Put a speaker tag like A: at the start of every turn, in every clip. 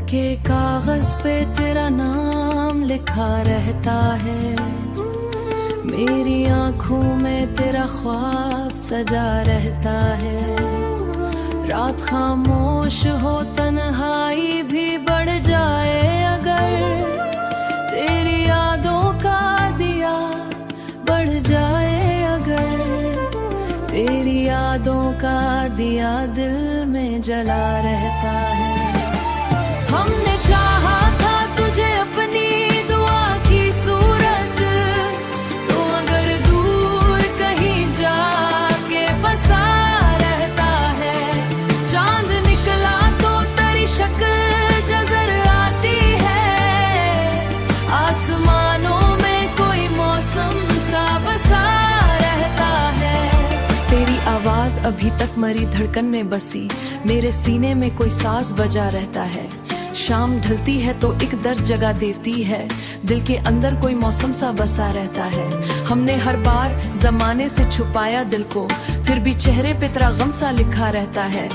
A: के कागज पे तेरा नाम लिखा रहता है, मेरी आंखों में तेरा ख्वाब सजा रहता है। रात खामोश हो तन्हाई भी बढ़ जाए अगर, तेरी यादों का दिया बढ़ जाए अगर, तेरी यादों का दिया दिल में जला रहता है। हमने चाहा था तुझे अपनी दुआ की सूरत, तो अगर दूर कहीं जाके बसा रहता है। चांद निकला तो तेरी शक्ल नजर आती है, आसमानों में कोई मौसम सा बसा रहता है। तेरी आवाज अभी तक मरी धड़कन में बसी, मेरे सीने में कोई साज बजा रहता है। शाम ढलती है तो एक दर्द जगा देती है, दिल के अंदर कोई मौसम सा बसा रहता है। हमने हर बार जमाने से छुपाया दिल को, फिर भी चेहरे पे तेरा गम सा लिखा रहता है।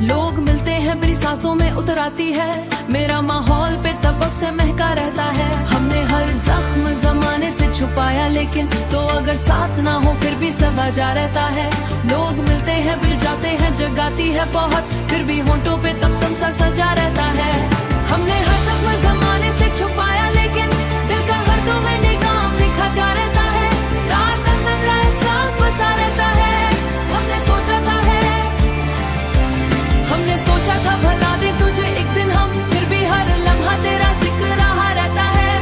A: लोग मिलते हैं मेरी सांसों में उतर आती है, मेरा माहौल पे तबब से महका रहता है। हमने हर जख्म जमाने से छुपाया, लेकिन तो अगर साथ ना हो फिर भी सब जा रहता है। लोग मिलते हैं फिर जाते हैं, जगाती है बहुत, फिर भी होंठों पे तबसम सा सजा रहता है। हमने हर जख्म जमाने से छुपाया, लेकिन दिल का हर दो में निगाम लिखा जा रहता है। रात अंदर का एहसास बसा रहता है। हमने सोचा था भला दे तुझे एक दिन हम, फिर भी हर लम्हा तेरा जिक्र रहा रहता है।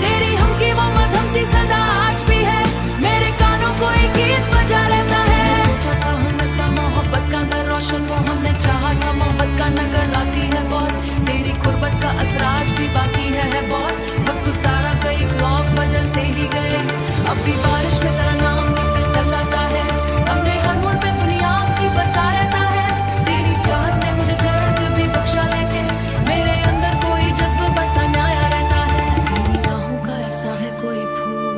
A: तेरी हम की वो मधुर सी सदा आज भी है, मेरे कानों को एक गीत बजा रहता है। सोचा था हम लगता मोहब्बत का नगर रोशन वो, हमने चाहा था मोहब्बत का नगर राती है बहुत, तेरी गुर्बत का असर आज भी बाकी है बहुत। वक्त गुज़ारा कई ख्वाब बदलते ही गए, अब भी बारिश में तेरा नाम निकल लाता है। हमने हर मोड़ पे दुनिया की बसा रहता है, तेरी चाहत ने मुझे दर्द भी बख्शा, लेकिन मेरे अंदर कोई जज्बा बसा नया रहता है। तेरी राहों का ऐसा है कोई फूल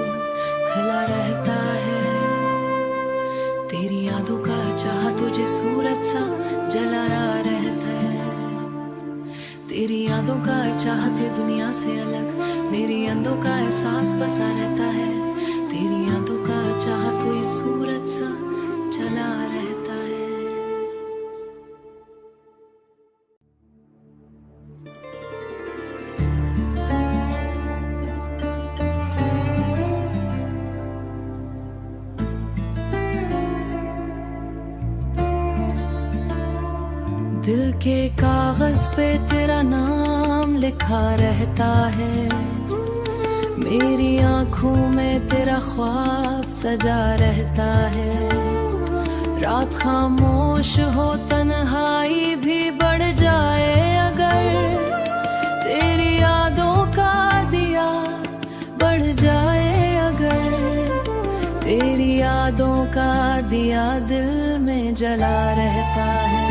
A: खिला रहता है, तेरी यादों का चाहा तुझे सूरज सा जला रहता है। तेरी यादों का चाहते दुनिया से अलग, मेरी अंदों का एहसास बसा रहता है। तेरी यादों का चाहा कोई सूरज सा चला रहता है। दिल के कागज पे तेरा नाम लिखा रहता है, मेरी आंखों में तेरा ख्वाब सजा रहता है। रात खामोश हो तन्हाई भी बढ़ जाए अगर, तेरी यादों का दिया बढ़ जाए अगर, तेरी यादों का दिया दिल में जला रहता है।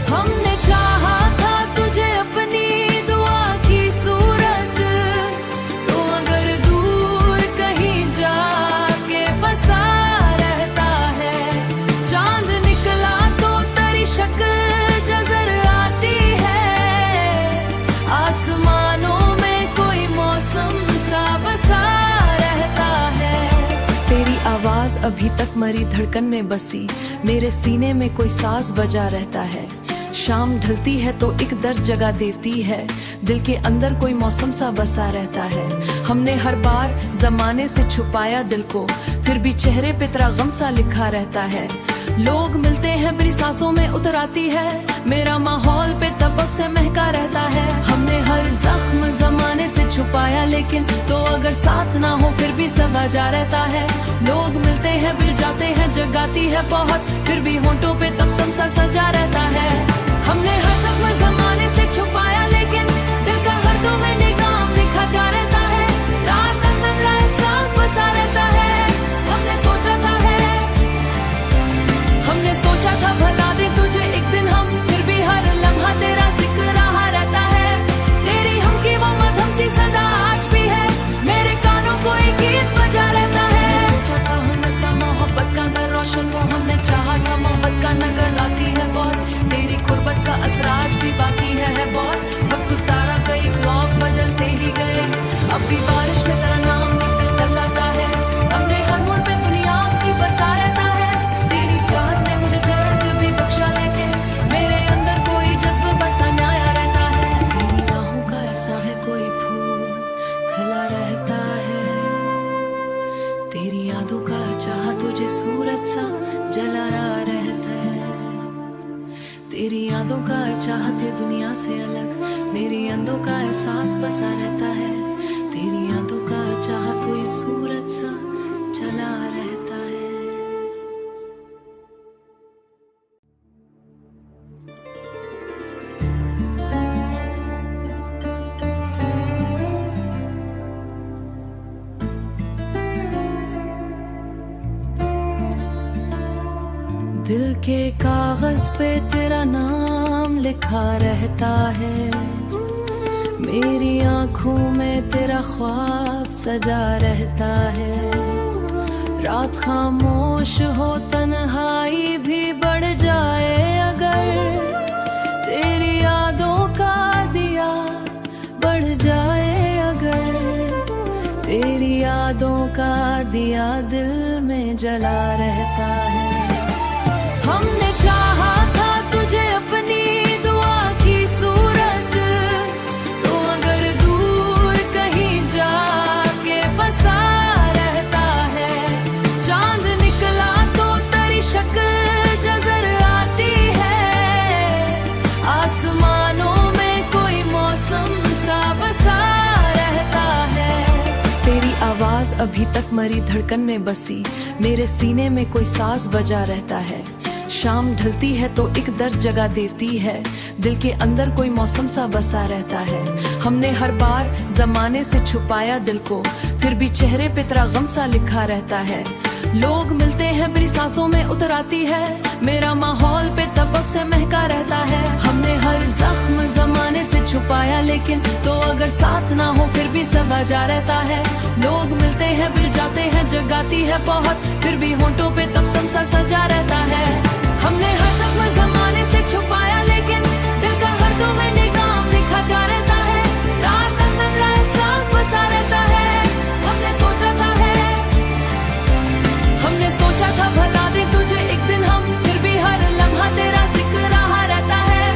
A: हमने चाहा था तुझे अपनी दुआ की सूरत, तो अगर दूर कहीं जाके बसा रहता है। चांद निकला तो तेरी शक्ल नजर आती है, आसमानों में कोई मौसम सा बसा रहता है। तेरी आवाज अभी तक मरी धड़कन में बसी, मेरे सीने में कोई साज बजा रहता है। शाम ढलती है तो एक दर्द जगा देती है, दिल के अंदर कोई मौसम सा बसा रहता है। हमने हर बार जमाने से छुपाया दिल को, फिर भी चेहरे पे तेरा गम सा लिखा रहता है। लोग मिलते हैं मेरी सांसों में उतर आती है, मेरा माहौल पे तबब से महका रहता है। हमने हर जख्म जमाने से छुपाया, लेकिन तो अगर साथ ना हो फिर भी सब जा रहता है। लोग मिलते हैं फिर जाते हैं, जगाती है बहुत, फिर भी होंठों पे तबसम सा सजा रहता है। हमने हर जख्म जमाने से छुपाया, लेकिन दिल का हर दो में निगाम लिखा जा रहता है। रात अंदर का एहसास बसा रहता है। हमने सोचा था भला दे तुझे एक दिन हम, फिर भी हर लम्हा तेरा जिक्र रहा रहता है। तेरी हम की वो मधुर सी सदा आज भी है, मेरे कानों को एक गीत बजा रहता है। सोचा था हम लगता मोहब्बत का नगर रोशन वो, हमने चाहा था मोहब्बत का नगर राती है बहुत, तेरी गुर्बत का असर आज भी बाकी है बहुत। का एहसास बसा रहता है, तेरी यादों का चाहा कोई सूरज सा चला रहता है। दिल के कागज पे तेरा नाम लिखा रहता है, मेरी आंखों में तेरा ख्वाब सजा रहता है। रात खामोश हो तन्हाई भी बढ़ जाए अगर, तेरी यादों का दिया बढ़ जाए अगर, तेरी यादों का दिया दिल में जला रहता है। हमने चाहा था तुझे अपनी दुआ की सूरत, तो अगर दूर कहीं जाके बसा रहता है। चांद निकला तो तेरी शक्ल नजर आती है, आसमानों में कोई मौसम सा बसा रहता है। तेरी आवाज अभी तक मरी धड़कन में बसी, मेरे सीने में कोई साज बजा रहता है। शाम ढलती है तो एक दर्द जगा देती है, दिल के अंदर कोई मौसम सा बसा रहता है। हमने हर बार जमाने से छुपाया दिल को, फिर भी चेहरे पे तेरा गम सा लिखा रहता है। लोग मिलते हैं मेरी सांसों में उतर आती है, मेरा माहौल पे तबक से महका रहता है। हमने हर जख्म जमाने से छुपाया, लेकिन तो अगर साथ ना हो फिर भी सब जा रहता है। लोग मिलते हैं फिर जाते हैं, जगाती है बहुत, फिर भी होंठों पे तबसम सा सजा रहता है। हमने हर जख्म जमाने से छुपाया, लेकिन दिल का हर दो में निगाम लिखा गा रहता है। रात अंदर का एहसास बसा रहता है। हमने सोचा था भला दे तुझे एक दिन हम, फिर भी हर लम्हा तेरा जिक्र रहा रहता है।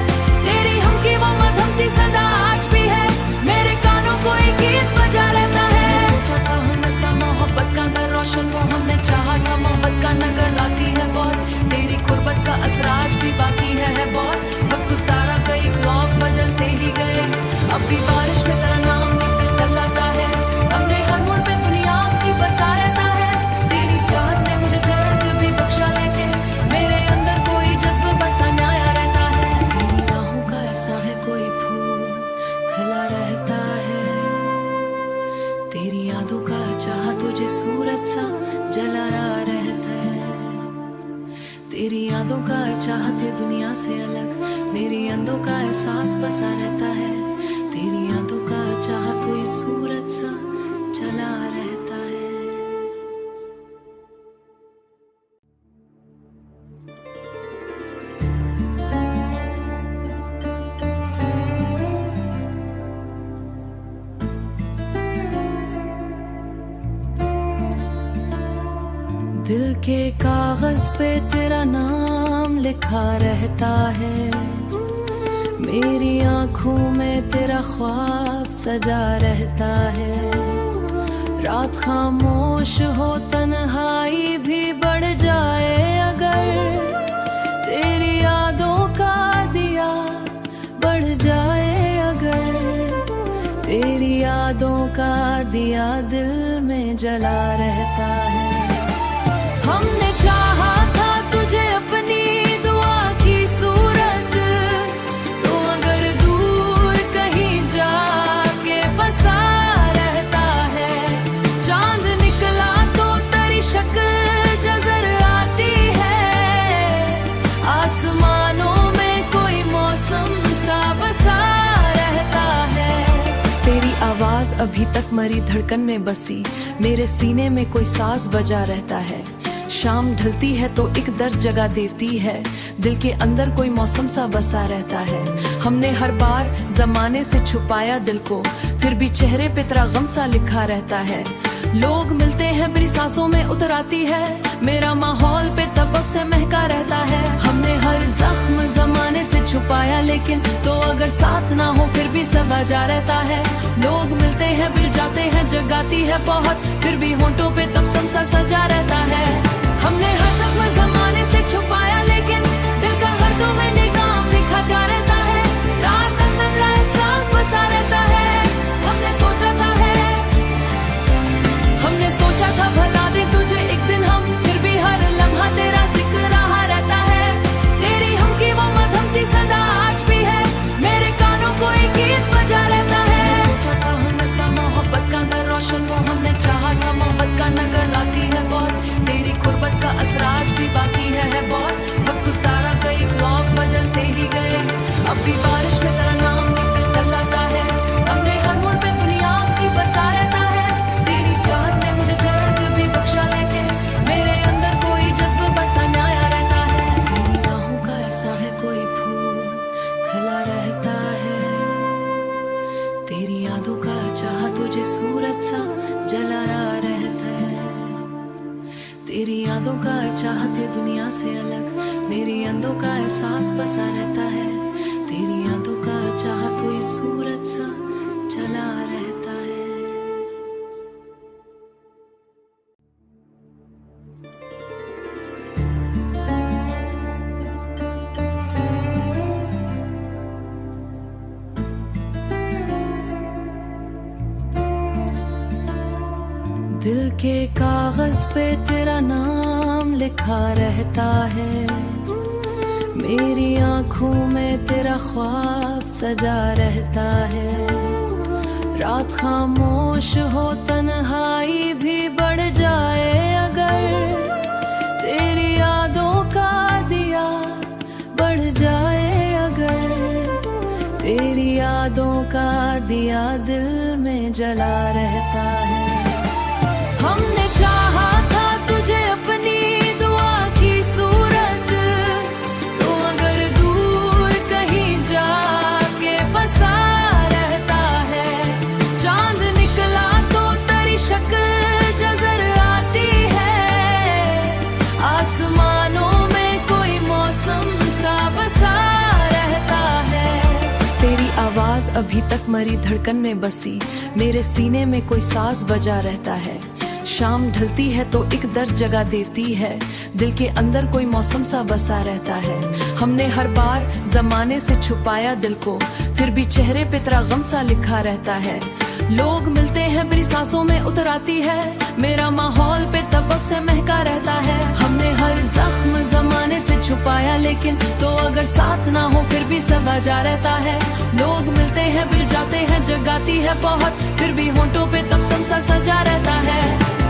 A: तेरी हम की वो मधुर सी सदा आज भी है, मेरे कानों को एक गीत बजा रहता है। सोचा था हम लगता मोहब्बत का नगर रोशन हो, हमने चाहा था मोहब्बत का नगर आती है बहुत, तेरी गुर्बत का असर आज भी बाकी है बहुत। वक्त गुज़ारा कई ख्वाब बदलते ही गए, अब भी बारिश में तेरा नाम निकल टलाता है। हमने हर मोड़ पे दुनिया की बसा रहता है, तेरी चाहत ने मुझे दर्द भी बख्शा, लेकिन मेरे अंदर कोई जज्बा बसा नया रहता है। तेरी राहों का ऐसा है कोई फूल खिला रहता है, तेरी यादों का चाहा तुझे सूरज सा जला रहता है। तेरी यादों का चाहते दुनिया से अलग, मेरी अंदों का एहसास बसा रहता है। तेरी यादों का चाहा कोई सूरज सा चला रहता है। दिल के कागज पे तेरा नाम लिखा रहता है, मेरी आंखों में तेरा ख्वाब सजा रहता है। रात खामोश हो तन्हाई भी बढ़ जाए अगर, तेरी यादों का दिया बढ़ जाए अगर, तेरी यादों का दिया दिल में जला रहता है। हमने चाहा था तुझे अपनी दुआ की सूरत, तो अगर दूर कहीं जाके बसा रहता है। चांद निकला तो तेरी शक्ल नजर आती है, आसमानों में कोई मौसम सा बसा रहता है। तेरी आवाज अभी तक मरी धड़कन में बसी, मेरे सीने में कोई साज बजा रहता है। शाम ढलती है तो एक दर्द जगा देती है, दिल के अंदर कोई मौसम सा बसा रहता है। हमने हर बार जमाने से छुपाया दिल को, फिर भी चेहरे पे तेरा गम सा लिखा रहता है। लोग मिलते हैं मेरी सांसों में उतर आती है, मेरा माहौल पे तबक से महका रहता है। हमने हर जख्म जमाने से छुपाया, लेकिन तो अगर साथ ना हो फिर भी सब जा रहता है। लोग मिलते हैं फिर जाते हैं, जगाती है बहुत, फिर भी होंठों पे तबसम सा सजा रहता है। हमने हर जख्म जमाने से छुपाया, लेकिन दिल का हर दो में निगाम लिखा गा रहता है। रात अंदर का एहसास बसा रहता है। यादों का चाहा तुझे सूरज सा जला रहता है। तेरी यादों का चाहते दुनिया से अलग मेरी अंदों का एहसास बसा रहता है। तेरी यादों का चाहा तो ये सूरज सा जला रहता है। दिल के कागज पे तेरा नाम लिखा रहता है। मेरी आंखों में तेरा ख्वाब सजा रहता है। रात खामोश हो तन्हाई भी बढ़ जाए अगर तेरी यादों का दिया बढ़ जाए अगर तेरी यादों का दिया दिल में जला रहता है। हमने चाहा था तुझे अपनी दुआ की सूरत तो अगर दूर कहीं जाके बसा रहता है। चांद निकला तो तेरी शक्ल नजर आती है। आसमानों में कोई मौसम सा बसा रहता है। तेरी आवाज अभी तक मरी धड़कन में बसी मेरे सीने में कोई साज बजा रहता है। शाम ढलती है तो एक दर्द जगा देती है। दिल के अंदर कोई मौसम सा बसा रहता है। हमने हर बार जमाने से छुपाया दिल को फिर भी चेहरे पे तेरा गम सा लिखा रहता है। लोग मिलते हैं मेरी सांसों में उतर आती है। मेरा माहौल पे तबक से महका रहता है। हमने हर जख्म जमाने से छुपाया लेकिन तो अगर साथ ना हो फिर भी सब जा रहता है। लोग मिलते हैं फिर जाते हैं जगाती है बहुत फिर भी होंठों पे तबसम सा सजा रहता है।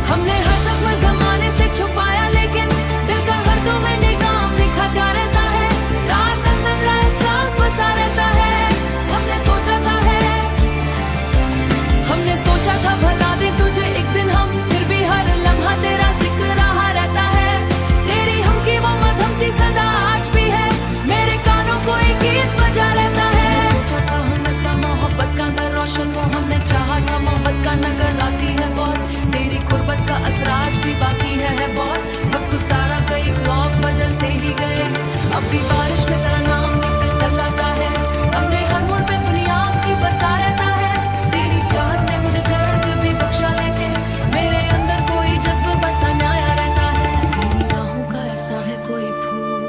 A: हमने हर जख्म जमाने से छुपाया लेकिन दिल का हर दो में निगाम लिखा क्या रहता है। रात अंदर का एहसास बसा रहता है। हमने सोचा था भला दे तुझे एक दिन हम फिर भी हर लम्हा तेरा जिक्र रहा रहता है। तेरी हम की वो मधुर सी सदा आज भी है मेरे कानों को एक गीत बजा रहता है। सोचा था हम मोहब्बत का अंदर रोशन वो हमने चाहा था मोहब्बत का नगर लाती है बहुत तेरी गुर्बत का असर आज भी बाकी है बहुत। वक्त गुज़ारा कई ख्वाब बदलते ही गए अब भी बारिश में तेरा नाम निकल लाता है। हमने हर मोड़ पे दुनिया की बसा रहता है। तेरी चाहत ने मुझे दर्द भी बख्शा लेकिन मेरे अंदर कोई जज्बा बसा नया रहता है। तेरी राहों का ऐसा है कोई फूल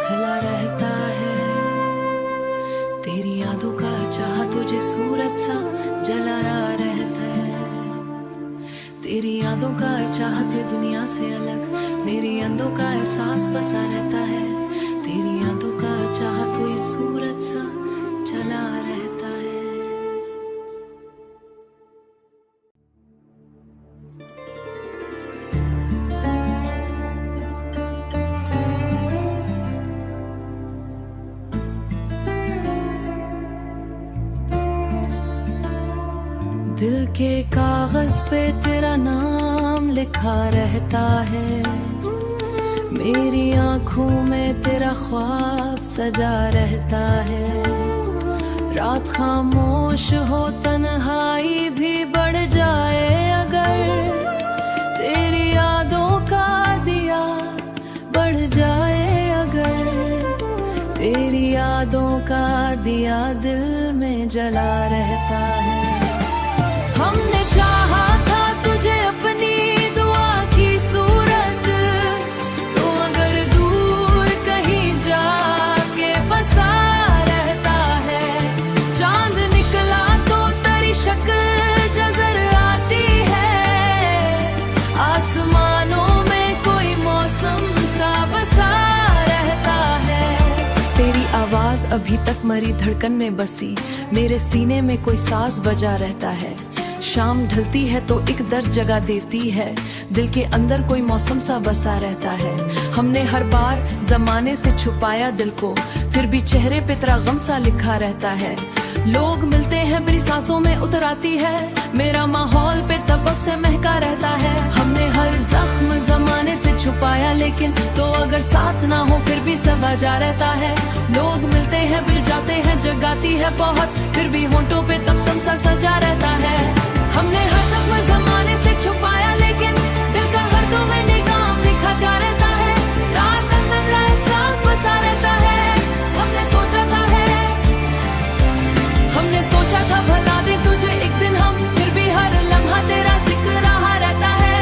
A: खिला रहता है। तेरी यादों का चाहा तुझे सूरज सा जला रहता है। तेरी यादों का चाहते दुनिया से अलग मेरी अंदों का एहसास बसा रहता है। तेरी यादों का चाहा तो ये सूरज सा जला रहता है। दिल के कागज पे तेरा नाम लिखा रहता है। मेरी आंखों में तेरा ख्वाब सजा रहता है। रात खामोश हो तन्हाई भी बढ़ जाए अगर तेरी यादों का दिया बढ़ जाए अगर तेरी यादों का दिया दिल में जला रहता है। हमने चाहा था तुझे अपनी दुआ की सूरत तो अगर दूर कहीं जाके बसा रहता है। चांद निकला तो तेरी शक्ल नजर आती है। आसमानों में कोई मौसम सा बसा रहता है। तेरी आवाज अभी तक मरी धड़कन में बसी मेरे सीने में कोई साज बजा रहता है। शाम ढलती है तो एक दर्द जगा देती है। दिल के अंदर कोई मौसम सा बसा रहता है। हमने हर बार जमाने से छुपाया दिल को फिर भी चेहरे पे तेरा गम सा लिखा रहता है। लोग मिलते हैं मेरी सांसों में उतर आती है। मेरा माहौल पे तबक से महका रहता है। हमने हर जख्म जमाने से छुपाया लेकिन तो अगर साथ ना हो फिर भी सब वजह रहता है। लोग मिलते हैं बिर जाते हैं जगाती है बहुत, फिर भी होंठों पे तबसम सा सजा रहता है। हमने हर जख्म जमाने से छुपाया लेकिन दिल का हर दो में निगाम लिखा जा रहता है। रात अंदर का एहसास बसा रहता है। हमने सोचा था भला दे तुझे एक दिन हम, फिर भी हर लम्हा तेरा जिक्र रहा रहता है।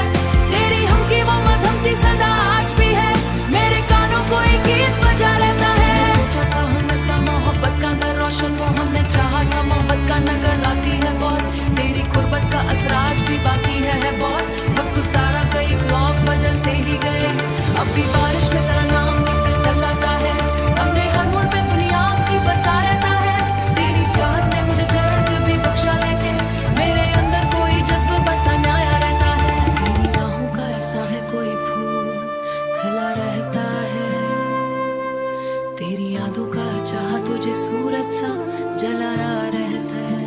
A: तेरी हम की वो मधम सी सदा आज भी है, मेरे कानों को एक गीत बजा रहता है। सोचा था हुनर था मोहब्बत का नगर रोशन वो हमने चाहा था मोहब्बत का नगर आती है बहुत, तेरी गुर्बत का असर आज भी बाकी है बहुत। वक्त गुज़ारा कई ख्वाब बदलते ही गए, अब भी बारिश में तेरा नाम निकल लाता है। हमने हर मोड़ पे दुनिया की बसा रहता है। तेरी चाहत ने मुझे दर्द भी बख्शा लेकिन मेरे अंदर कोई जज्बा बसा न्याया रहता है। तेरी राहों का ऐसा है कोई फूल खिला रहता है, तेरी यादों का चाह तुझे सूरज सा जला रहता है।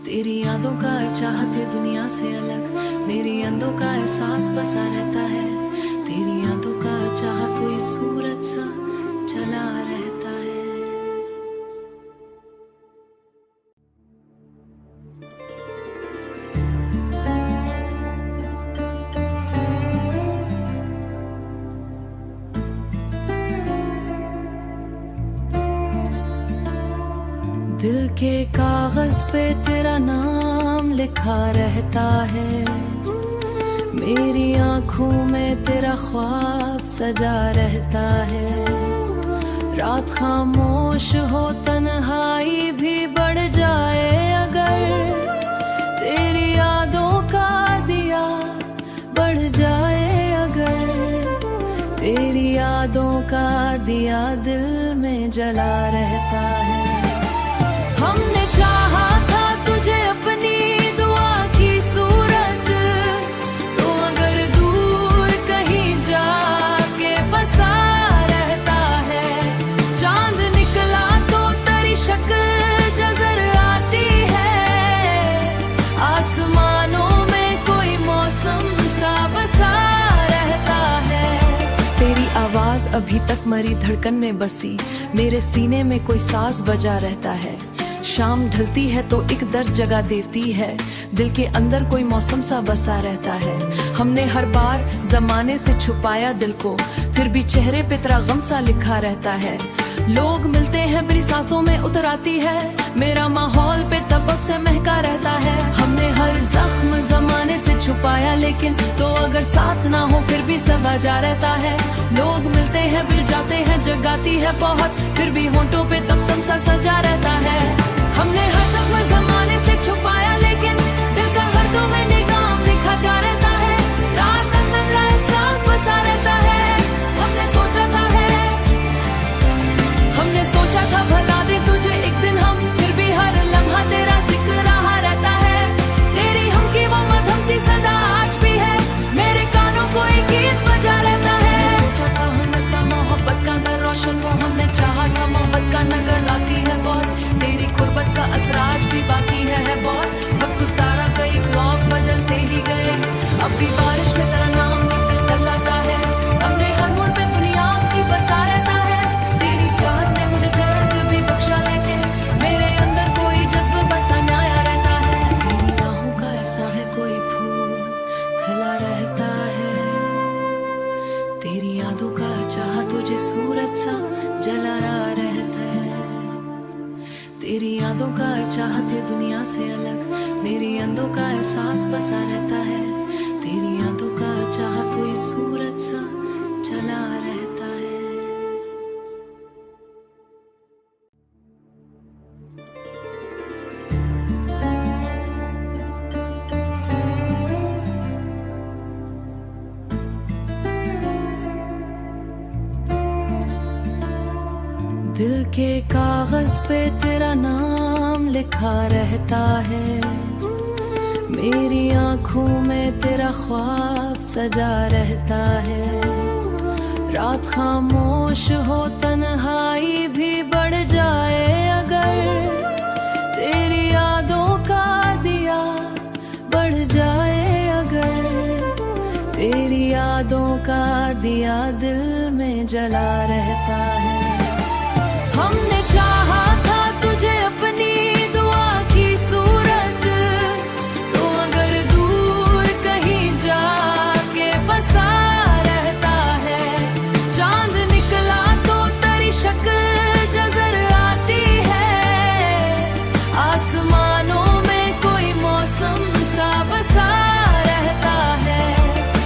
A: तेरी यादों का चाहते दुनिया से अलग, मेरी अंदों का एहसास बसा रहता है। तेरी यादों का चाह कोई सूरज सा जला रहता है। दिल के कागज पे तेरा नाम लिखा रहता है, मेरी आँखों में तेरा ख्वाब सजा रहता है। रात खामोश हो तन्हाई भी बढ़ जाए अगर, तेरी यादों का दिया बढ़ जाए अगर, तेरी यादों का दिया दिल में जला रहता है। हमने चाहा था तुझे अपनी दुआ की सूरत, तो अगर दूर कहीं जाके बसा रहता है। चांद निकला तो तेरी शक्ल नजर आती है, आसमानों में कोई मौसम सा बसा रहता है। तेरी आवाज अभी तक मरी धड़कन में बसी, मेरे सीने में कोई साज बजा रहता है। शाम ढलती है तो एक दर्द जगा देती है, दिल के अंदर कोई मौसम सा बसा रहता है। हमने हर बार जमाने से छुपाया दिल को, फिर भी चेहरे पे तेरा गम सा लिखा रहता है। लोग मिलते हैं मेरी सांसों में उतर आती है, मेरा माहौल पे तब से महका रहता है। हमने हर जख्म जमाने से छुपाया लेकिन तो अगर साथ ना हो फिर भी सब वजह रहता है। लोग मिलते हैं बिर जाते हैं जगाती है बहुत, फिर भी होंठों पे तबसम सा सजा रहता है। हमने हर जख्म जमाने से छुपाया लेकिन दिल का हर दो में निगाम लिखा जा रहता है। रात अंदर का एहसास बसा रहता है। हमने सोचा था भला दे तुझे एक दिन हम, फिर भी हर लम्हा तेरा जिक्र रहा रहता है। तेरी हम की वो मधम सी सदा आज भी है, मेरे कानों को एक गीत बजा रहता है। सोचा था हुनर था मोहब्बत का नगर रोशन वो हमने चाहा था मोहब्बत का नगर आती है बहुत, तेरी गुर्बत का असर आज भी बाकी है बहुत। वक्त गुज़ारा कई ख्वाब बदलते ही गए, अब भी बारिश में तेरा नाम निकल लाता है। हमने हर मोड़ पे दुनिया की बसा रहता है। तेरी चाहत ने मुझे दर्द भी बख्शा लेकिन मेरे अंदर कोई जज्बा बसा न्याया रहता है। तेरी राहों का ऐसा है कोई फूल खिला रहता है, तेरी यादों का चाह तुझे सूरज सा जला रहता है। तेरी यादों का चाहते दुनिया से अलग, मेरी अंदों का एहसास बसा रहता है। तेरी यादों का चाह कोई सूरज सा जला रहता है। दिल के कागज पे तेरा नाम लिखा रहता है, मेरी आँखों में तेरा ख्वाब सजा रहता है। रात खामोश हो तन्हाई भी बढ़ जाए अगर, तेरी यादों का दिया बढ़ जाए अगर, तेरी यादों दिया दिल में जला रहता है। हमने चाहा था तुझे अपनी दुआ की सूरत, तो अगर दूर कहीं जाके बसा रहता है। चांद निकला तो तेरी शक्ल नजर आती है, आसमानों में कोई मौसम सा बसा रहता है।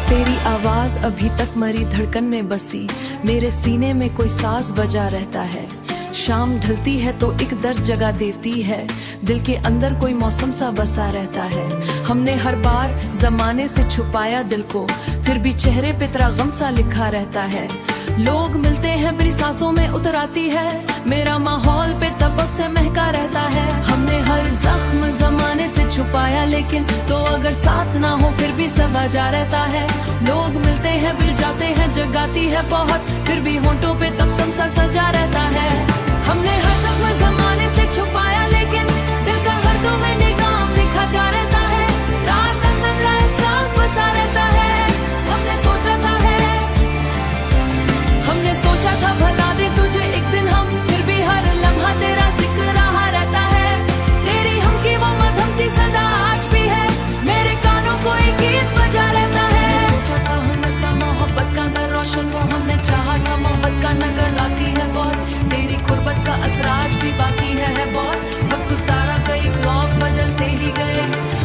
A: तेरी आवाज अभी तक मरी धड़कन में बसी, मेरे सीने में कोई साज बजा रहता है। शाम ढलती है तो एक दर्द जगा देती है, दिल के अंदर कोई मौसम सा बसा रहता है। हमने हर बार जमाने से छुपाया दिल को, फिर भी चेहरे पे तेरा गम सा लिखा रहता है। लोग मिलते हैं मेरी सांसों में उतर आती है, मेरा माहौल पे तबब से महका रहता है। हमने हर जख्म जमाने से छुपाया, लेकिन तो अगर साथ ना हो फिर भी सब जा रहता है। लोग मिलते हैं फिर जाते हैं, जगाती है बहुत, फिर भी होंठों पे तबसम सा सजा रहता है। हमने हर जख्म जमाने से छुपाया, लेकिन दिल का हर दो में निगाम लिखा गा रहता है। रात अंदर का एहसास बसा रहता है। हमने सोचा था भला दे तुझे एक दिन हम, फिर भी हर लम्हा तेरा जिक्र रहा रहता है। तेरी हम की वो मधुर सी सदा आज भी है, मेरे कानों को एक गीत बजा रहता है। सोचा था हम लगता मोहब्बत का नगर रोशन हो, हमने चाहा था मोहब्बत का नगर आती है बहुत। तेरी गुर्बत का असर आज भी बाकी है बहुत। वक्त गुज़ारा कई ख्वाब बदलते ही गए,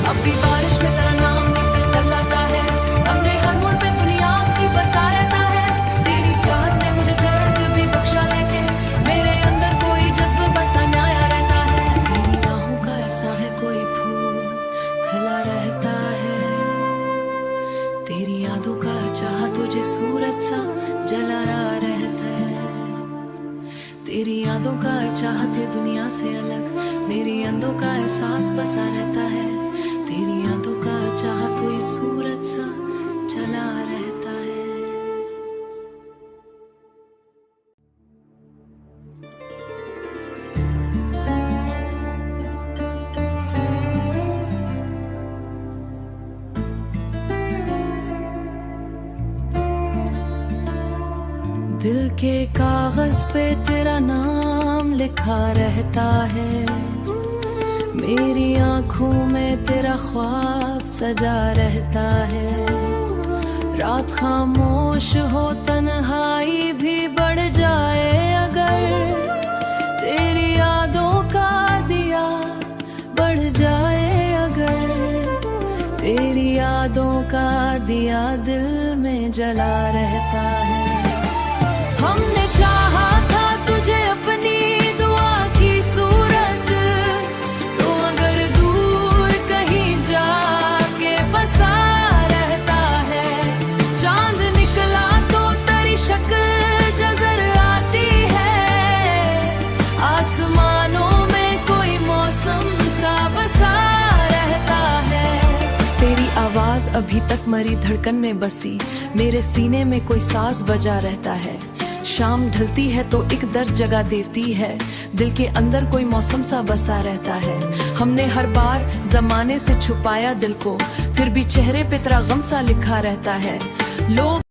A: अब भी बारिश में तेरा नाम निकल लाता है। हमने हर मोड़ पे दुनिया की बसा रहता है। तेरी चाहत ने मुझे दर्द भी बख्शा, लेकिन मेरे अंदर कोई जज्बा बसा नया रहता है। तेरी राहों का ऐसा है कोई फूल खिला रहता है, तेरी यादों का चाह तुझे सूरज सा जला रहता है। तेरी यादों का चाहते दुनिया से अलग, मेरी अंदों का एहसास बसा रहता है। तेरी यादों का चाह तो इस सूरज सा चला रहता है। दिल के कागज पे तेरा नाम लिखा रहता है, मेरी आंखों में तेरा ख्वाब सजा रहता है। रात खामोश हो तन्हाई भी बढ़ जाए अगर, तेरी यादों का दिया बढ़ जाए अगर। तेरी यादों का दिया दिल में जला रहता है। हमने चाहा था तुझे अपनी दुआ की सूरत, तो अगर दूर कहीं जाके बसा रहता है। चांद निकला तो तेरी शक्ल नजर आती है, आसमानों में कोई मौसम सा बसा रहता है। तेरी आवाज अभी तक मरी धड़कन में बसी, मेरे सीने में कोई साज बजा रहता है। शाम ढलती है तो एक दर्द जगा देती है, दिल के अंदर कोई मौसम सा बसा रहता है। हमने हर बार जमाने से छुपाया दिल को, फिर भी चेहरे पे तेरा गम सा लिखा रहता है। लोग